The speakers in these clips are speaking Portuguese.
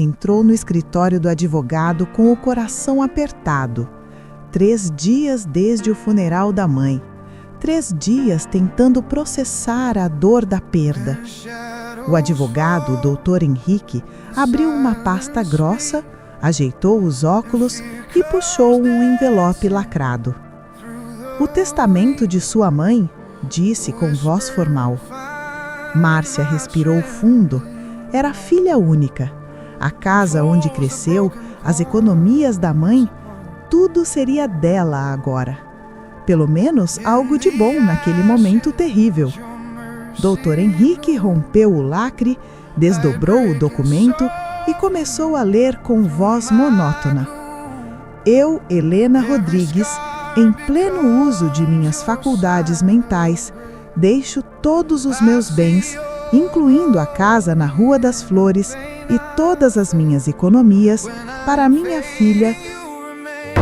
Entrou no escritório do advogado com o coração apertado. 3 dias desde o funeral da mãe. 3 dias tentando processar a dor da perda. O advogado, o Dr. Henrique, abriu uma pasta grossa, ajeitou os óculos e puxou um envelope lacrado. O testamento de sua mãe, disse com voz formal. Márcia respirou fundo. Era filha única. A casa onde cresceu, as economias da mãe, tudo seria dela agora. Pelo menos algo de bom naquele momento terrível. Dr. Henrique rompeu o lacre, desdobrou o documento e começou a ler com voz monótona. Eu, Helena Rodrigues, em pleno uso de minhas faculdades mentais, deixo todos os meus bens, incluindo a casa na Rua das Flores e todas as minhas economias, para minha filha,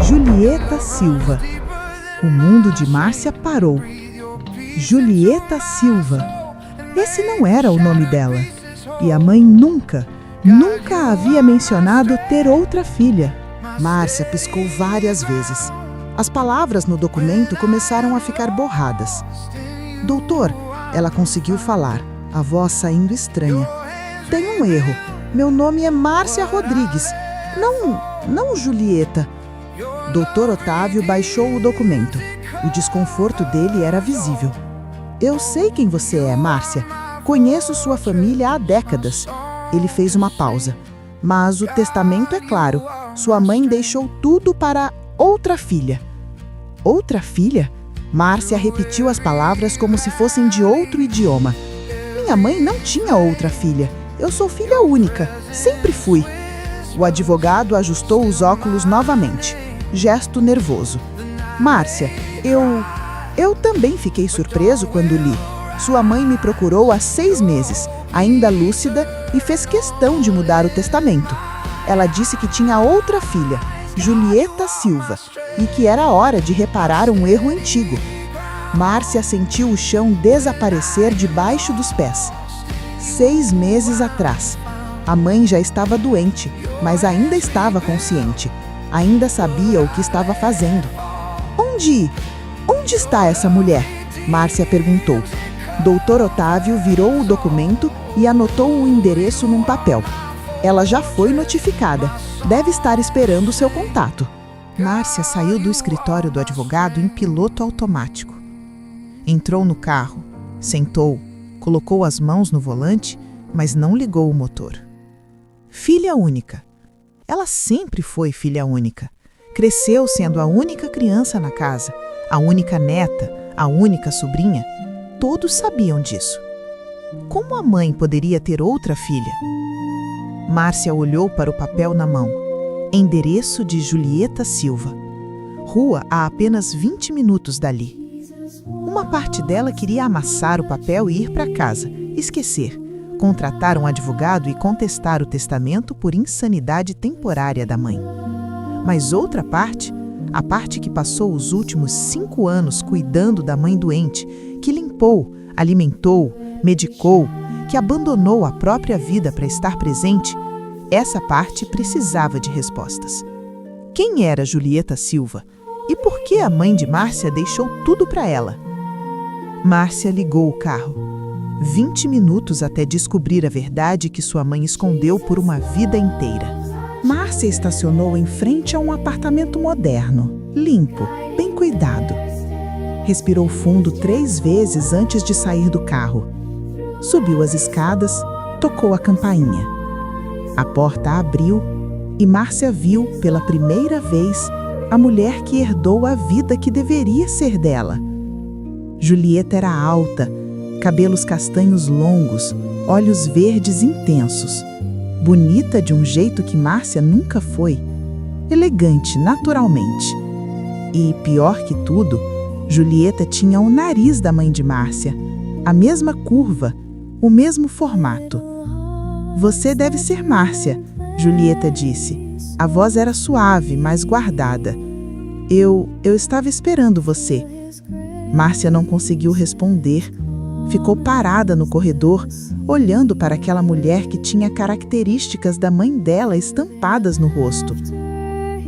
Julieta Silva. O mundo de Márcia parou. Julieta Silva. Esse não era o nome dela. E a mãe nunca havia mencionado ter outra filha. Márcia piscou várias vezes. As palavras no documento começaram a ficar borradas. Doutor, ela conseguiu falar, a voz saindo estranha. Tem um erro. Meu nome é Márcia Rodrigues. Não Julieta. Doutor Otávio baixou o documento. O desconforto dele era visível. Eu sei quem você é, Márcia. Conheço sua família há décadas. Ele fez uma pausa. Mas o testamento é claro. Sua mãe deixou tudo para outra filha. Outra filha? Márcia repetiu as palavras como se fossem de outro idioma. Minha mãe não tinha outra filha. Eu sou filha única. Sempre fui. O advogado ajustou os óculos novamente. Gesto nervoso. Márcia, eu também fiquei surpreso quando li. Sua mãe me procurou há 6 meses, ainda lúcida, e fez questão de mudar o testamento. Ela disse que tinha outra filha, Julieta Silva, e que era hora de reparar um erro antigo. Márcia sentiu o chão desaparecer debaixo dos pés. 6 meses atrás. A mãe já estava doente, mas ainda estava consciente. Ainda sabia o que estava fazendo. Onde está essa mulher? Márcia perguntou. Doutor Otávio virou o documento e anotou o endereço num papel. Ela já foi notificada. Deve estar esperando o seu contato. Márcia saiu do escritório do advogado em piloto automático. Entrou no carro, sentou, colocou as mãos no volante, mas não ligou o motor. Filha única. Ela sempre foi filha única. Cresceu sendo a única criança na casa, a única neta, a única sobrinha. Todos sabiam disso. Como a mãe poderia ter outra filha? Márcia olhou para o papel na mão. Endereço de Julieta Silva. Rua a apenas 20 minutos dali. Uma parte dela queria amassar o papel e ir para casa, esquecer, contratar um advogado e contestar o testamento por insanidade temporária da mãe. Mas outra parte, a parte que passou os últimos 5 anos cuidando da mãe doente, que limpou, alimentou, medicou, que abandonou a própria vida para estar presente, essa parte precisava de respostas. Quem era Julieta Silva? E por que a mãe de Márcia deixou tudo para ela? Márcia ligou o carro. 20 minutos até descobrir a verdade que sua mãe escondeu por uma vida inteira. Márcia estacionou em frente a um apartamento moderno, limpo, bem cuidado. Respirou fundo 3 vezes antes de sair do carro. Subiu as escadas, tocou a campainha. A porta abriu e Márcia viu, pela primeira vez, a mulher que herdou a vida que deveria ser dela. Julieta era alta, cabelos castanhos longos, olhos verdes intensos. Bonita de um jeito que Márcia nunca foi. Elegante, naturalmente. E, pior que tudo, Julieta tinha o nariz da mãe de Márcia, a mesma curva, o mesmo formato. Você deve ser Márcia, Julieta disse. A voz era suave, mas guardada. Eu estava esperando você. Márcia não conseguiu responder. Ficou parada no corredor, olhando para aquela mulher que tinha características da mãe dela estampadas no rosto.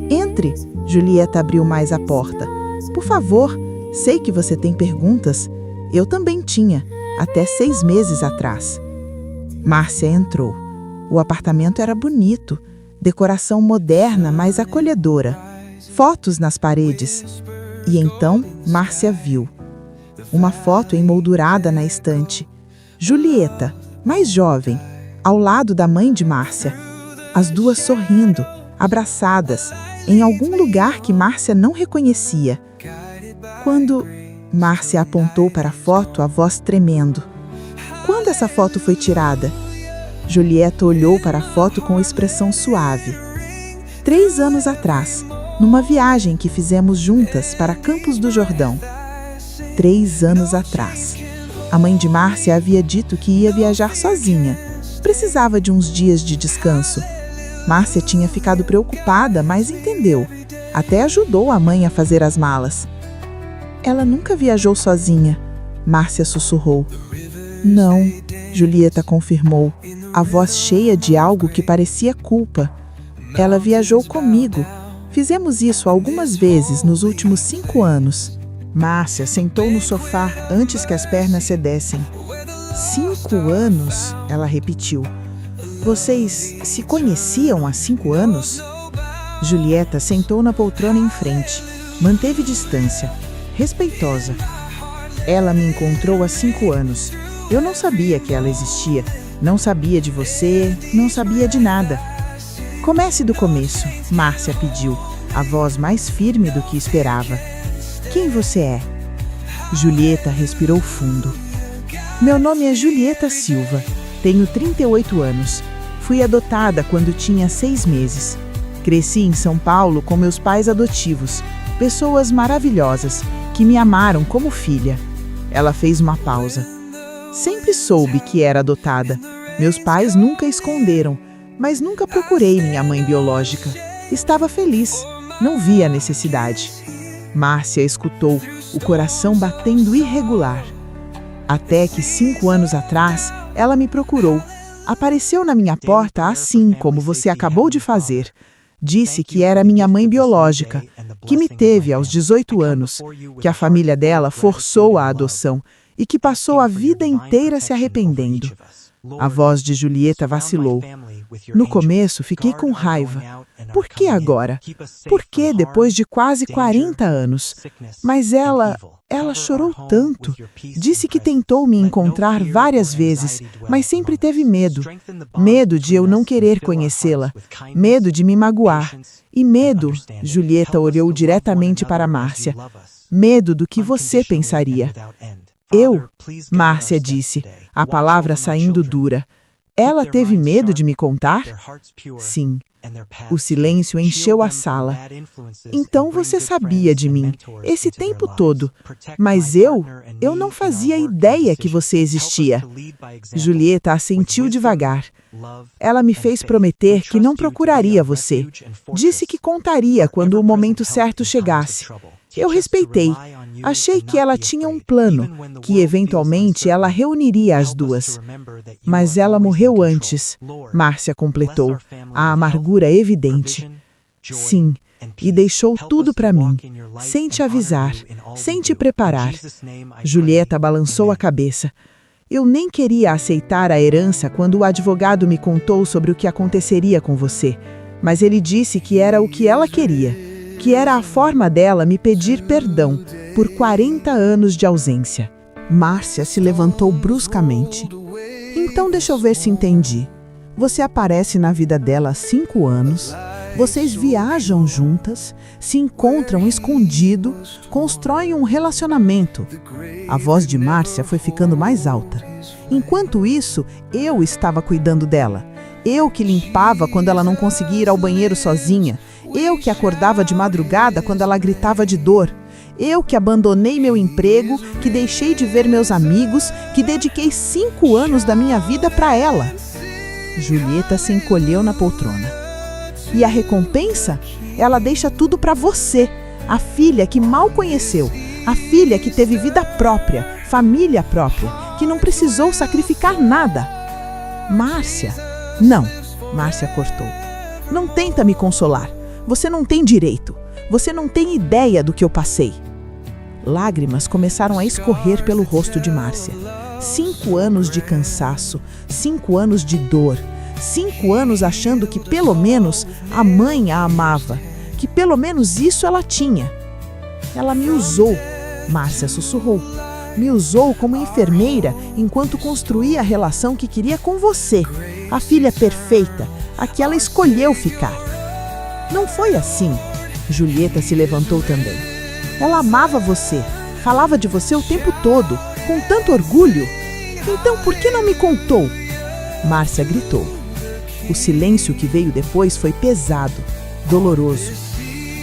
Entre, Julieta abriu mais a porta. Por favor, sei que você tem perguntas. Eu também tinha, até 6 meses atrás. Márcia entrou. O apartamento era bonito, decoração moderna, mas acolhedora. Fotos nas paredes. E então, Márcia viu uma foto emoldurada na estante. Julieta, mais jovem, ao lado da mãe de Márcia. As duas sorrindo, abraçadas, em algum lugar que Márcia não reconhecia. Quando Márcia apontou para a foto, a voz tremendo. Quando essa foto foi tirada? Julieta olhou para a foto com expressão suave. 3 anos atrás, numa viagem que fizemos juntas para Campos do Jordão. 3 anos atrás. A mãe de Márcia havia dito que ia viajar sozinha. Precisava de uns dias de descanso. Márcia tinha ficado preocupada, mas entendeu. Até ajudou a mãe a fazer as malas. Ela nunca viajou sozinha, Márcia sussurrou. Não, Julieta confirmou, a voz cheia de algo que parecia culpa. Ela viajou comigo. Fizemos isso algumas vezes nos últimos 5 anos. Márcia sentou no sofá antes que as pernas cedessem. 5 anos? Ela repetiu. Vocês se conheciam há 5 anos? Julieta sentou na poltrona em frente. Manteve distância, respeitosa. Ela me encontrou há 5 anos. Eu não sabia que ela existia. Não sabia de você, não sabia de nada. Comece do começo, Márcia pediu, a voz mais firme do que esperava. Quem você é? Julieta respirou fundo. Meu nome é Julieta Silva. Tenho 38 anos. Fui adotada quando tinha 6 meses. Cresci em São Paulo com meus pais adotivos, pessoas maravilhosas, que me amaram como filha. Ela fez uma pausa. Sempre soube que era adotada. Meus pais nunca esconderam, mas nunca procurei minha mãe biológica. Estava feliz, não via necessidade. Márcia escutou, o coração batendo irregular. Até que 5 anos atrás, ela me procurou. Apareceu na minha porta assim como você acabou de fazer. Disse que era minha mãe biológica, que me teve aos 18 anos, que a família dela forçou a adoção e que passou a vida inteira se arrependendo. A voz de Julieta vacilou. No começo, fiquei com raiva. Por que agora? Por que depois de quase 40 anos? Mas ela chorou tanto. Disse que tentou me encontrar várias vezes, mas sempre teve medo. Medo de eu não querer conhecê-la. Medo de me magoar. E medo, Julieta olhou diretamente para Márcia. Medo do que você pensaria. Eu? Márcia disse, a palavra saindo dura. Ela teve medo de me contar? Sim. O silêncio encheu a sala. Então você sabia de mim, esse tempo todo, mas eu não fazia ideia que você existia. Julieta assentiu devagar. Ela me fez prometer que não procuraria você. Disse que contaria quando o momento certo chegasse. Eu respeitei. Achei que ela tinha um plano, que eventualmente ela reuniria as duas. Mas ela morreu antes, Márcia completou, a amargura evidente. Sim, e deixou tudo para mim, sem te avisar, sem te preparar. Julieta balançou a cabeça. Eu nem queria aceitar a herança quando o advogado me contou sobre o que aconteceria com você, mas ele disse que era o que ela queria. Que era a forma dela me pedir perdão por 40 anos de ausência. Márcia se levantou bruscamente. Então deixa eu ver se entendi. Você aparece na vida dela há 5 anos, vocês viajam juntas, se encontram escondido, constroem um relacionamento. A voz de Márcia foi ficando mais alta. Enquanto isso, eu estava cuidando dela. Eu que limpava quando ela não conseguia ir ao banheiro sozinha. Eu que acordava de madrugada quando ela gritava de dor. Eu que abandonei meu emprego, que deixei de ver meus amigos, que dediquei 5 anos da minha vida para ela. Julieta se encolheu na poltrona. E a recompensa? Ela deixa tudo para você, a filha que mal conheceu, a filha que teve vida própria, família própria, que não precisou sacrificar nada. Márcia, não, Márcia cortou. Não tenta me consolar. Você não tem direito. Você não tem ideia do que eu passei. Lágrimas começaram a escorrer pelo rosto de Márcia. 5 anos de cansaço, 5 anos de dor, 5 anos achando que pelo menos a mãe a amava, que pelo menos isso ela tinha. Ela me usou, Márcia sussurrou. Me usou como enfermeira enquanto construía a relação que queria com você, a filha perfeita, a que ela escolheu ficar. Não foi assim. Julieta se levantou também. Ela amava você, falava de você o tempo todo, com tanto orgulho. Então por que não me contou? Márcia gritou. O silêncio que veio depois foi pesado, doloroso.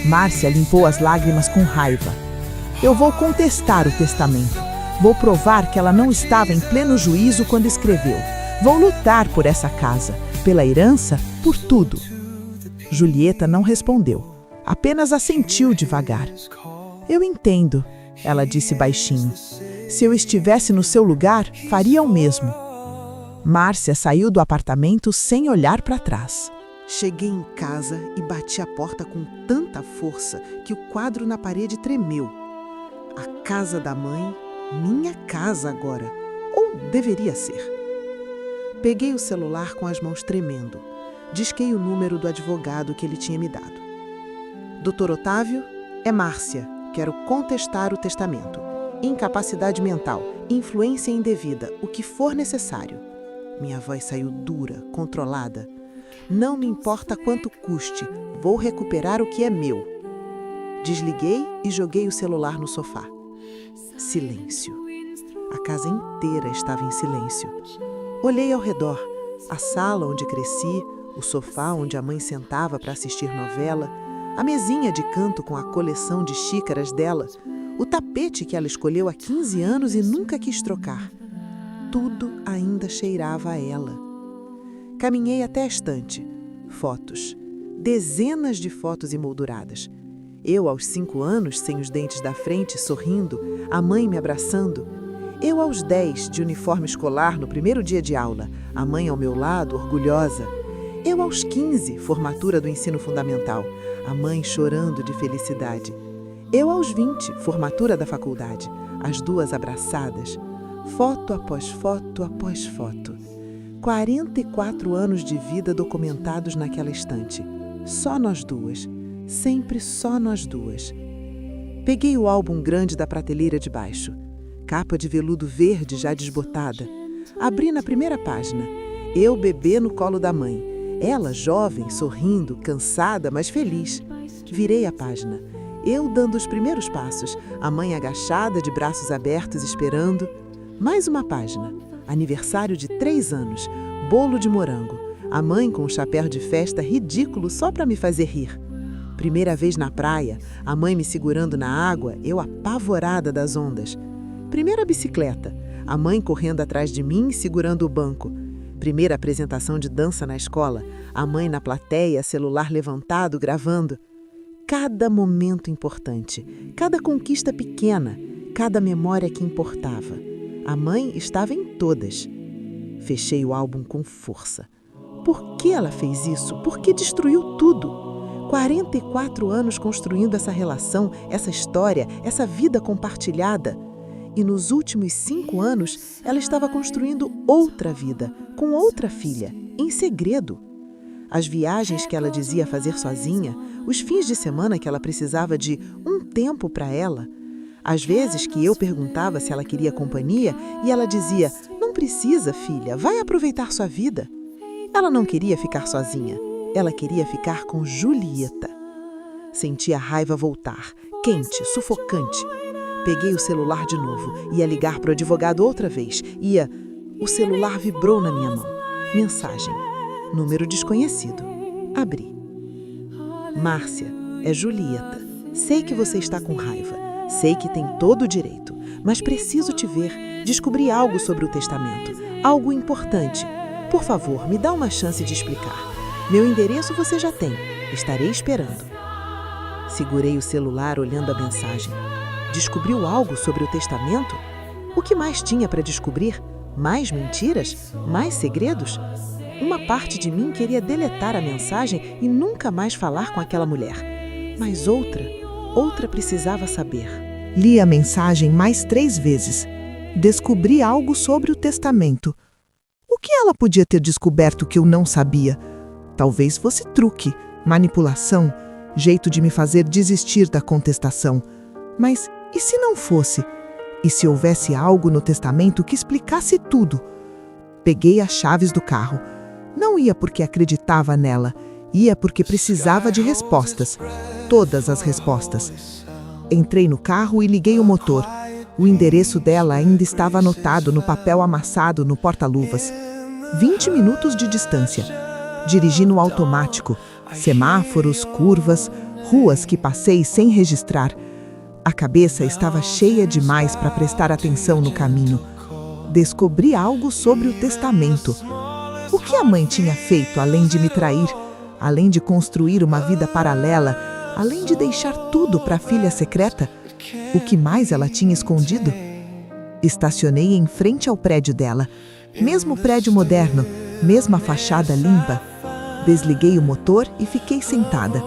Márcia limpou as lágrimas com raiva. Eu vou contestar o testamento. Vou provar que ela não estava em pleno juízo quando escreveu. Vou lutar por essa casa, pela herança, por tudo. Julieta não respondeu, apenas assentiu devagar. Eu entendo, ela disse baixinho. Se eu estivesse no seu lugar, faria o mesmo. Márcia saiu do apartamento sem olhar para trás. Cheguei em casa e bati a porta com tanta força que o quadro na parede tremeu. A casa da mãe, minha casa agora, ou deveria ser. Peguei o celular com as mãos tremendo. Disquei o número do advogado que ele tinha me dado. Doutor Otávio, é Márcia. Quero contestar o testamento. Incapacidade mental, influência indevida, o que for necessário. Minha voz saiu dura, controlada. Não me importa quanto custe, vou recuperar o que é meu. Desliguei e joguei o celular no sofá. Silêncio. A casa inteira estava em silêncio. Olhei ao redor. A sala onde cresci, o sofá onde a mãe sentava para assistir novela, a mesinha de canto com a coleção de xícaras dela, o tapete que ela escolheu há 15 anos e nunca quis trocar. Tudo ainda cheirava a ela. Caminhei até a estante. Fotos. Dezenas de fotos emolduradas. Eu aos 5 anos, sem os dentes da frente, sorrindo, a mãe me abraçando. Eu aos 10, de uniforme escolar no primeiro dia de aula, a mãe ao meu lado, orgulhosa. Eu aos 15, formatura do ensino fundamental, a mãe chorando de felicidade. Eu aos 20, formatura da faculdade, as duas abraçadas. Foto após foto após foto. 44 anos de vida documentados naquela estante. Só nós duas. Sempre só nós duas. Peguei o álbum grande da prateleira de baixo. Capa de veludo verde já desbotada. Abri na primeira página. Eu bebê no colo da mãe. Ela jovem, sorrindo, cansada, mas feliz. Virei a página. Eu dando os primeiros passos. A mãe agachada, de braços abertos, esperando. Mais uma página. Aniversário de 3 anos. Bolo de morango. A mãe com um chapéu de festa ridículo só para me fazer rir. Primeira vez na praia, a mãe me segurando na água, eu apavorada das ondas. Primeira bicicleta, a mãe correndo atrás de mim, segurando o banco. Primeira apresentação de dança na escola, a mãe na plateia, celular levantado, gravando. Cada momento importante, cada conquista pequena, cada memória que importava. A mãe estava em todas. Fechei o álbum com força. Por que ela fez isso? Por que destruiu tudo? 44 anos construindo essa relação, essa história, essa vida compartilhada. E nos últimos 5 anos, ela estava construindo outra vida, com outra filha, em segredo. As viagens que ela dizia fazer sozinha, os fins de semana que ela precisava de um tempo para ela. Às vezes que eu perguntava se ela queria companhia e ela dizia, não precisa, filha, vai aproveitar sua vida. Ela não queria ficar sozinha. Ela queria ficar com Julieta. Senti a raiva voltar, quente, sufocante. Peguei o celular de novo, ia ligar para o advogado outra vez. O celular vibrou na minha mão. Mensagem. Número desconhecido. Abri. Márcia, é Julieta. Sei que você está com raiva. Sei que tem todo o direito. Mas preciso te ver. Descobri algo sobre o testamento. Algo importante. Por favor, me dá uma chance de explicar. Meu endereço você já tem. Estarei esperando. Segurei o celular olhando a mensagem. Descobriu algo sobre o testamento? O que mais tinha para descobrir? Mais mentiras? Mais segredos? Uma parte de mim queria deletar a mensagem e nunca mais falar com aquela mulher. Mas outra precisava saber. Li a mensagem mais 3 vezes. Descobri algo sobre o testamento. O que ela podia ter descoberto que eu não sabia? Talvez fosse truque, manipulação, jeito de me fazer desistir da contestação. Mas e se não fosse? E se houvesse algo no testamento que explicasse tudo? Peguei as chaves do carro. Não ia porque acreditava nela, ia porque precisava de respostas. Todas as respostas. Entrei no carro e liguei o motor. O endereço dela ainda estava anotado no papel amassado no porta-luvas. 20 minutos de distância. Dirigi no automático. Semáforos, curvas, ruas que passei sem registrar. A cabeça estava cheia demais para prestar atenção no caminho. Descobri algo sobre o testamento. O que a mãe tinha feito além de me trair, além de construir uma vida paralela, além de deixar tudo para a filha secreta? O que mais ela tinha escondido? Estacionei em frente ao prédio dela. Mesmo prédio moderno, mesma fachada limpa. Desliguei o motor e fiquei sentada.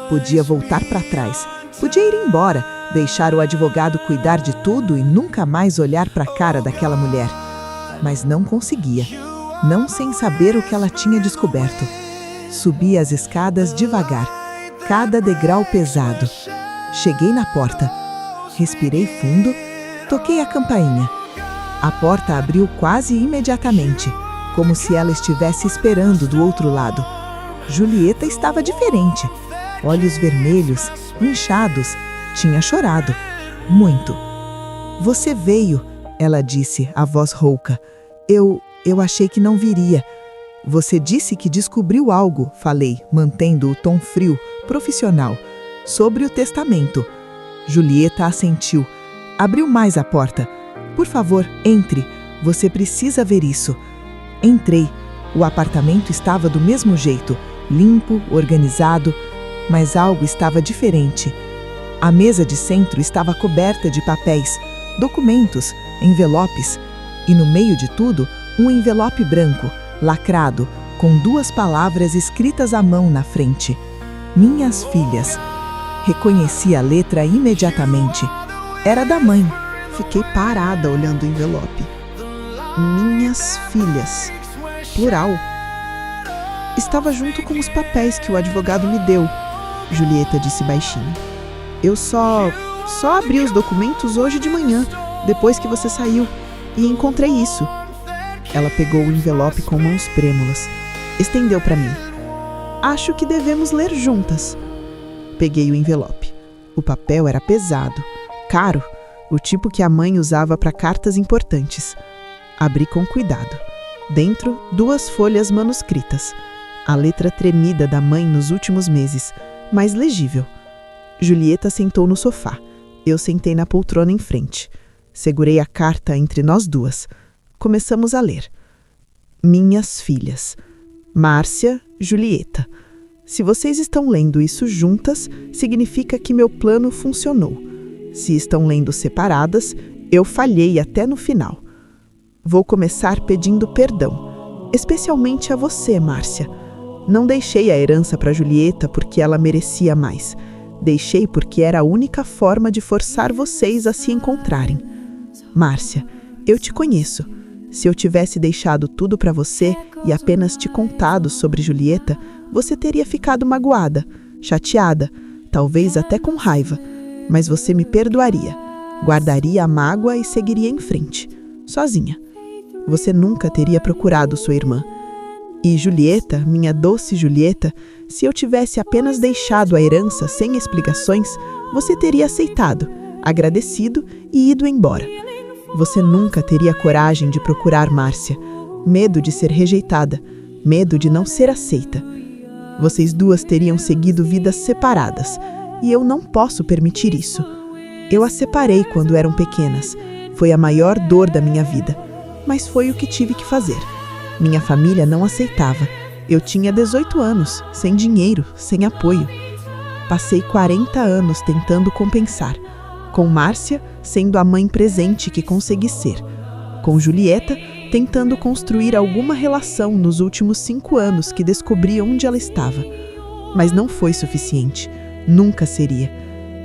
Podia voltar para trás, podia ir embora, deixar o advogado cuidar de tudo e nunca mais olhar para a cara daquela mulher. Mas não conseguia, não sem saber o que ela tinha descoberto. Subi as escadas devagar, cada degrau pesado. Cheguei na porta. Respirei fundo, toquei a campainha. A porta abriu quase imediatamente, como se ela estivesse esperando do outro lado. Julieta estava diferente. Olhos vermelhos, inchados. Tinha chorado. Muito. Você veio, ela disse, a voz rouca. Eu achei que não viria. Você disse que descobriu algo, falei, mantendo o tom frio, profissional, sobre o testamento. Julieta assentiu. Abriu mais a porta. Por favor, entre. Você precisa ver isso. Entrei. O apartamento estava do mesmo jeito, limpo, organizado, mas algo estava diferente. A mesa de centro estava coberta de papéis, documentos, envelopes, e no meio de tudo, um envelope branco, lacrado, com 2 palavras escritas à mão na frente. Minhas filhas. Reconheci a letra imediatamente. Era da mãe. Fiquei parada olhando o envelope. Minhas filhas. Plural. Estava junto com os papéis que o advogado me deu, Julieta disse baixinho. Eu só abri os documentos hoje de manhã, depois que você saiu, e encontrei isso. Ela pegou o envelope com mãos trêmulas. Estendeu para mim. Acho que devemos ler juntas. Peguei o envelope. O papel era pesado, caro, o tipo que a mãe usava para cartas importantes. Abri com cuidado. Dentro, 2 folhas manuscritas. A letra tremida da mãe nos últimos meses, mas legível. Julieta sentou no sofá. Eu sentei na poltrona em frente. Segurei a carta entre nós 2. Começamos a ler. Minhas filhas. Márcia, Julieta. Se vocês estão lendo isso juntas, significa que meu plano funcionou. Se estão lendo separadas, eu falhei até no final. Vou começar pedindo perdão, especialmente a você, Márcia. Não deixei a herança para Julieta porque ela merecia mais. Deixei porque era a única forma de forçar vocês a se encontrarem. Márcia, eu te conheço. Se eu tivesse deixado tudo para você e apenas te contado sobre Julieta, você teria ficado magoada, chateada, talvez até com raiva. Mas você me perdoaria, guardaria a mágoa e seguiria em frente, sozinha. Você nunca teria procurado sua irmã. E Julieta, minha doce Julieta, se eu tivesse apenas deixado a herança sem explicações, você teria aceitado, agradecido e ido embora. Você nunca teria coragem de procurar Márcia. Medo de ser rejeitada, medo de não ser aceita. Vocês 2 teriam seguido vidas separadas, e eu não posso permitir isso. Eu as separei quando eram pequenas. Foi a maior dor da minha vida, mas foi o que tive que fazer. Minha família não aceitava. Eu tinha 18 anos, sem dinheiro, sem apoio. Passei 40 anos tentando compensar. Com Márcia, sendo a mãe presente que consegui ser. Com Julieta, tentando construir alguma relação nos últimos 5 anos que descobri onde ela estava. Mas não foi suficiente. Nunca seria.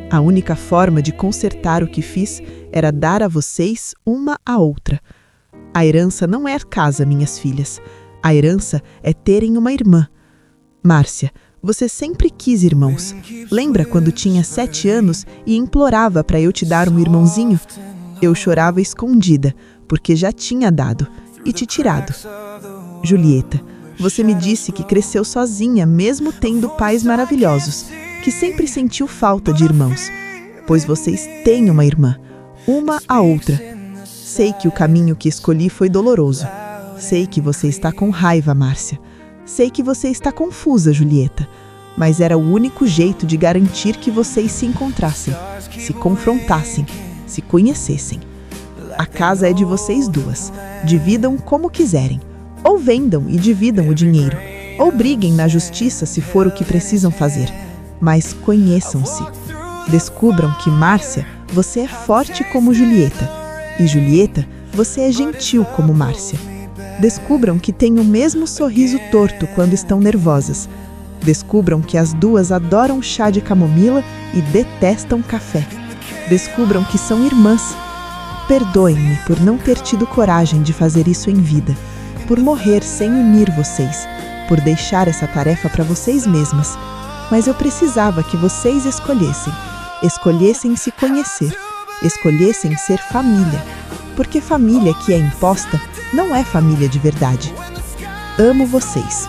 A única forma de consertar o que fiz era dar a vocês uma à outra. A herança não é casa, minhas filhas. A herança é terem uma irmã. Márcia, você sempre quis irmãos. Lembra quando tinha 7 anos e implorava para eu te dar um irmãozinho? Eu chorava escondida, porque já tinha dado e te tirado. Julieta, você me disse que cresceu sozinha, mesmo tendo pais maravilhosos, que sempre sentiu falta de irmãos, pois vocês têm uma irmã, uma à outra. Sei que o caminho que escolhi foi doloroso. Sei que você está com raiva, Márcia. Sei que você está confusa, Julieta, mas era o único jeito de garantir que vocês se encontrassem, se confrontassem, se conhecessem. A casa é de vocês duas. Dividam como quiserem. Ou vendam e dividam o dinheiro. Ou briguem na justiça se for o que precisam fazer. Mas conheçam-se. Descubram que, Márcia, você é forte como Julieta. E Julieta, você é gentil como Márcia. Descubram que têm o mesmo sorriso torto quando estão nervosas. Descubram que as duas adoram chá de camomila e detestam café. Descubram que são irmãs. Perdoem-me por não ter tido coragem de fazer isso em vida, por morrer sem unir vocês, por deixar essa tarefa para vocês mesmas. Mas eu precisava que vocês escolhessem se conhecer, escolhessem ser família, porque família que é imposta não é família de verdade. Amo vocês,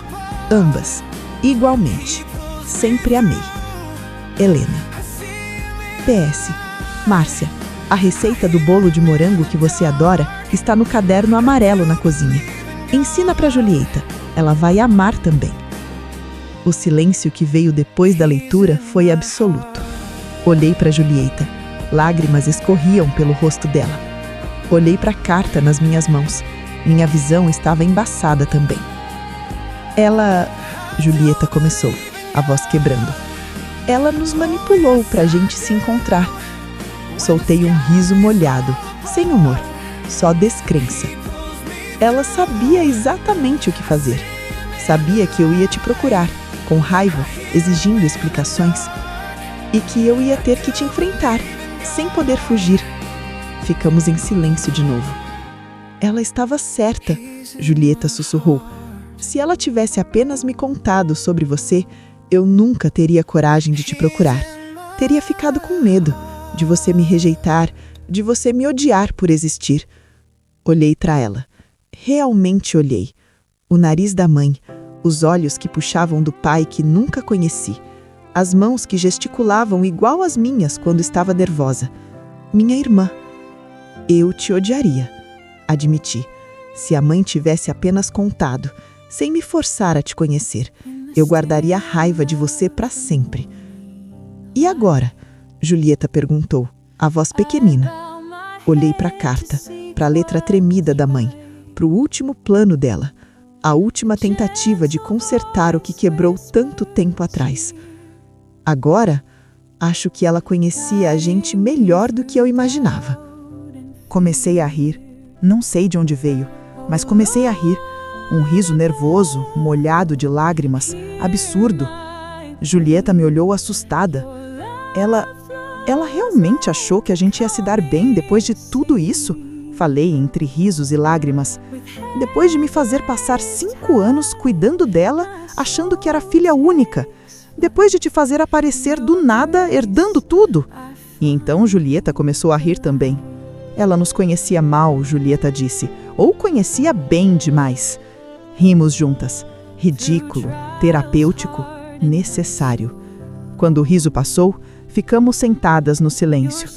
ambas, igualmente. Sempre amei. Helena. PS. Márcia, a receita do bolo de morango que você adora está no caderno amarelo na cozinha. Ensina para Julieta, ela vai amar também. O silêncio que veio depois da leitura foi absoluto. Olhei para Julieta, lágrimas escorriam pelo rosto dela. Olhei para a carta nas minhas mãos, minha visão estava embaçada também. Julieta começou, a voz quebrando. Ela nos manipulou para a gente se encontrar. Soltei um riso molhado, sem humor, só descrença. Ela sabia exatamente o que fazer. Sabia que eu ia te procurar, com raiva, exigindo explicações. E que eu ia ter que te enfrentar, sem poder fugir. Ficamos em silêncio de novo. Ela estava certa, Julieta sussurrou. Se ela tivesse apenas me contado sobre você, eu nunca teria coragem de te procurar. Teria ficado com medo de você me rejeitar, de você me odiar por existir. Olhei para ela. Realmente olhei. O nariz da mãe, os olhos que puxavam do pai que nunca conheci, as mãos que gesticulavam igual às minhas quando estava nervosa. Minha irmã. Eu te odiaria, admiti, se a mãe tivesse apenas contado, sem me forçar a te conhecer. Eu guardaria a raiva de você para sempre. E agora? Julieta perguntou, a voz pequenina. Olhei para a carta, para a letra tremida da mãe, para o último plano dela, a última tentativa de consertar o que quebrou tanto tempo atrás. Agora, acho que ela conhecia a gente melhor do que eu imaginava. Comecei a rir, não sei de onde veio, mas comecei a rir. Um riso nervoso, molhado de lágrimas, absurdo. Julieta me olhou assustada. Ela realmente achou que a gente ia se dar bem depois de tudo isso? Falei entre risos e lágrimas. Depois de me fazer passar 5 anos cuidando dela, achando que era filha única. Depois de te fazer aparecer do nada, herdando tudo. E então Julieta começou a rir também. Ela nos conhecia mal, Julieta disse, ou conhecia bem demais. Rimos juntas. Ridículo, terapêutico, necessário. Quando o riso passou, ficamos sentadas no silêncio.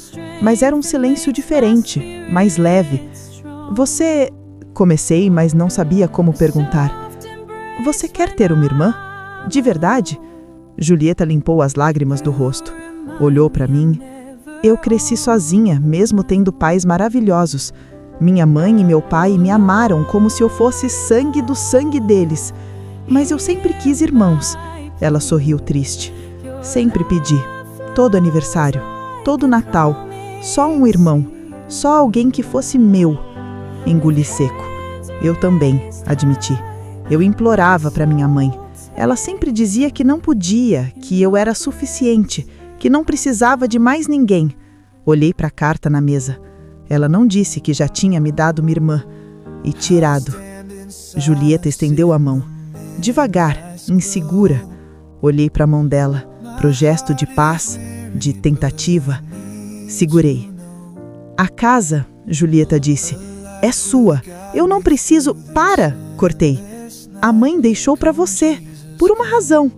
Mas era um silêncio diferente, mais leve. Você... Comecei, mas não sabia como perguntar. Você quer ter uma irmã? De verdade? Julieta limpou as lágrimas do rosto. Olhou para mim. Eu cresci sozinha, mesmo tendo pais maravilhosos. Minha mãe e meu pai me amaram como se eu fosse sangue do sangue deles. Mas eu sempre quis irmãos. Ela sorriu triste. Sempre pedi. Todo aniversário, todo Natal, Só um irmão, só alguém que fosse meu. Engoli seco. Eu também, admiti. Eu implorava para minha mãe. Ela sempre dizia que não podia, que eu era suficiente, que não precisava de mais ninguém. Olhei para a carta na mesa. Ela não disse que já tinha me dado minha irmã e tirado. Julieta estendeu a mão. Devagar, insegura. Olhei para a mão dela, pro gesto de paz, de tentativa. Segurei. A casa, Julieta disse, é sua. Eu não preciso... Para! Cortei. A mãe deixou para você, por uma razão.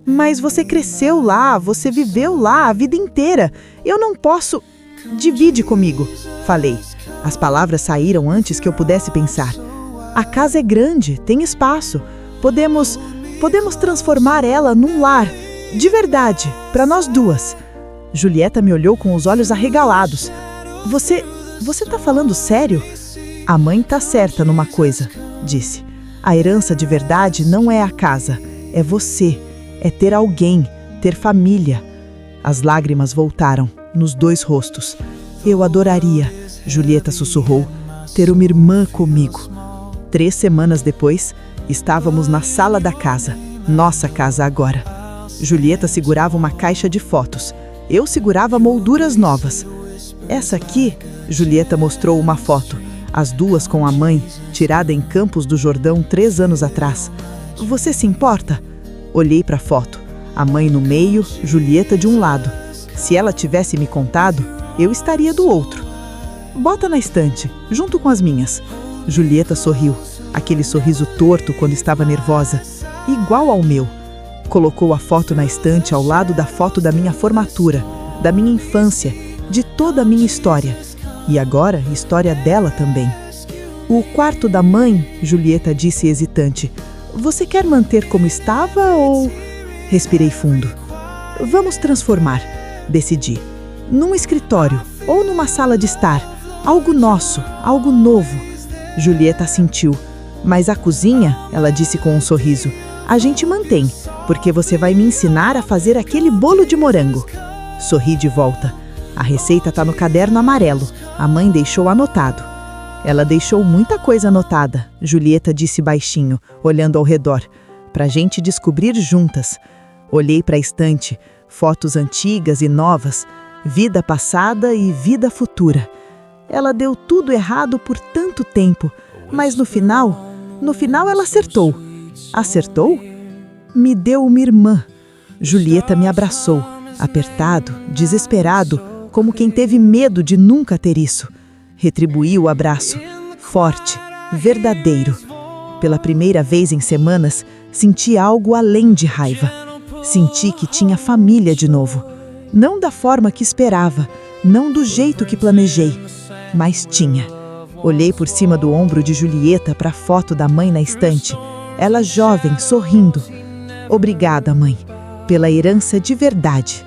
Mas você cresceu lá, você viveu lá a vida inteira. Eu não posso... Divide comigo, falei. As palavras saíram antes que eu pudesse pensar. A casa é grande, tem espaço. Podemos transformar ela num lar, de verdade, para nós duas. Julieta me olhou com os olhos arregalados. Você tá falando sério? A mãe tá certa numa coisa, disse. A herança de verdade não é a casa, é você, é ter alguém, ter família. As lágrimas voltaram nos dois rostos. Eu adoraria, Julieta sussurrou, ter uma irmã comigo. 3 semanas depois, estávamos na sala da casa, nossa casa agora. Julieta segurava uma caixa de fotos. Eu segurava molduras novas. Essa aqui, Julieta mostrou uma foto, as duas com a mãe, tirada em Campos do Jordão 3 anos atrás. Você se importa? Olhei para a foto. A mãe no meio, Julieta de um lado. Se ela tivesse me contado, eu estaria do outro. Bota na estante, junto com as minhas. Julieta sorriu, aquele sorriso torto quando estava nervosa, igual ao meu. Colocou a foto na estante ao lado da foto da minha formatura, da minha infância, de toda a minha história. E agora, história dela também. O quarto da mãe, Julieta disse hesitante. Você quer manter como estava ou... Respirei fundo. Vamos transformar, decidi. Num escritório ou numa sala de estar. Algo nosso, algo novo. Julieta assentiu. Mas a cozinha, ela disse com um sorriso, a gente mantém, porque você vai me ensinar a fazer aquele bolo de morango. Sorri de volta. A receita tá no caderno amarelo. A mãe deixou anotado. Ela deixou muita coisa anotada, Julieta disse baixinho, olhando ao redor, pra gente descobrir juntas. Olhei pra estante, fotos antigas e novas, vida passada e vida futura. Ela deu tudo errado por tanto tempo, mas no final ela acertou. Acertou? Me deu uma irmã. Julieta me abraçou, apertado, desesperado, como quem teve medo de nunca ter isso. Retribuí o abraço, forte, verdadeiro. Pela primeira vez em semanas, senti algo além de raiva. Senti que tinha família de novo. Não da forma que esperava, não do jeito que planejei, mas tinha. Olhei por cima do ombro de Julieta para a foto da mãe na estante. Ela jovem, sorrindo. Obrigada, mãe, pela herança de verdade.